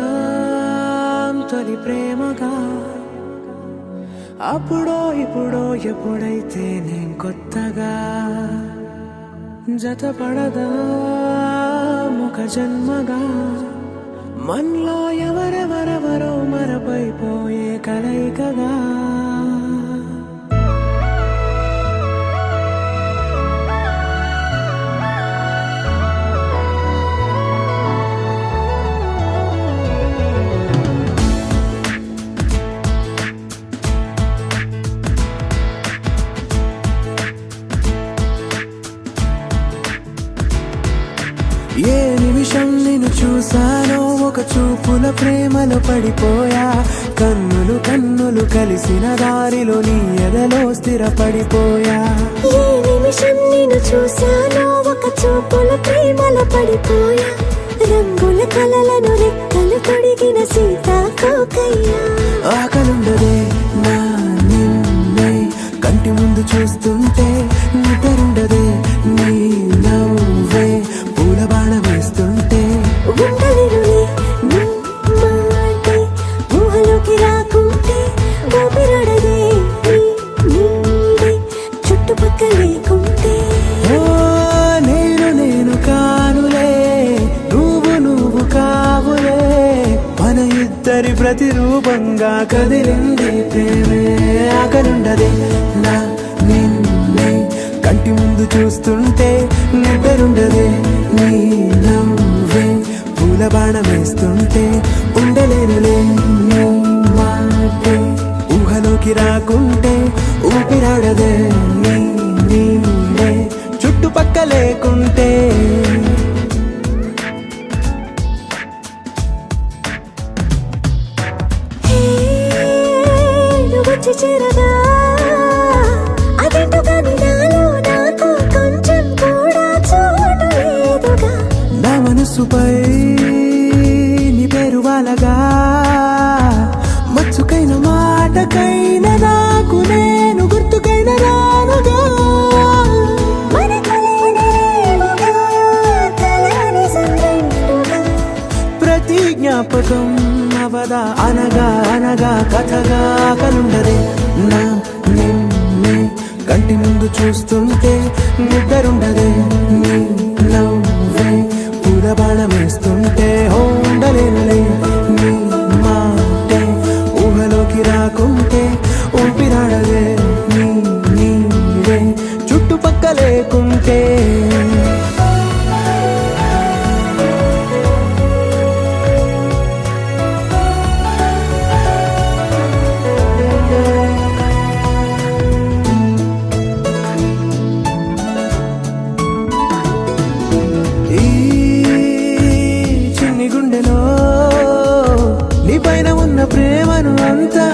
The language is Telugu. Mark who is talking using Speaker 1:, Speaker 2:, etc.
Speaker 1: మొదలవుదాం తొలి ప్రేమగా అప్పుడో ఇప్పుడో ఎప్పుడైతే నేను కొత్తగా జతపడదా ఒక జన్మగా మనలో ఎవరెవరెవరో మరపైపోయే కలయికగా ఏ నిమిషం నిన్ను చూసానో ఒక చూపుల ప్రేమలో పడిపోయా కన్నులు కన్నులు కలిసిన దారిలో నీ ఎదలో స్థిరపడిపోయా
Speaker 2: ఏ నిమిషం నిన్ను చూసానో ఒక చూపుల ప్రేమలో పడిపోయా రంగుల కలలను రెక్కలు తొడిగిన సీతాకోకయ్యా
Speaker 1: ఆకలుండదే నా నిన్నే కంటి ముందు చూస్తుంటే నిద్రుండదే నీ నవ్వే పూల బాణ వేస్తుంటే
Speaker 2: ఉండలేనులే నీ మాటే ఊహలోకి రాకుంటే ఊపిరాడదే నీ నీడే చుట్టుపక్కల లేకుంటే
Speaker 1: ఓ నేను కానులే నువ్వు కావులే మన ఇద్దరి ప్రతిరూపంగా కదిలింది ప్రేమే ఆకలుండదే నా నిన్నే కంటి ముందు చూస్తుంటే నిద్రుండదే నీ నవ్వే పూల బాణం వేస్తుంటే ఉండలేనులే నీ మాటే ఊహలోకి రాకుంటే ఊపిరాడదే నీ నీడే చుట్టుపక్క లేకుంటే
Speaker 2: వచ్చి చేరగా అదేంటో కానీ నాలో నాకు కొంచెం కూడా చోటు లేదుగా
Speaker 1: నా మనసుపై నీ పేరు వాలగా మచ్చుకైన మాటకైన నాకు నేను గుర్తుకైన రానుగా
Speaker 2: మనకులేనిదేముగా, కలని సంరెండుగా.
Speaker 1: ప్రతి జ్ఞాపకం అవదా అనగా అనగా కథగా కలుండదే నా నిన్నే కంటి ముందు చూస్తుంటే నిద్రుండదే నీ నవ్వే పూల బాణం వేస్తుంటే ఉండలేనులే నీ మాటే ఊహలోకి రాకుంటే ఊపిరాడదే నీ నీడే చుట్టుపక్క లేకుంటే ఈ చిన్ని గుండెలో నీ పైన ఉన్న ప్రేమను అంతా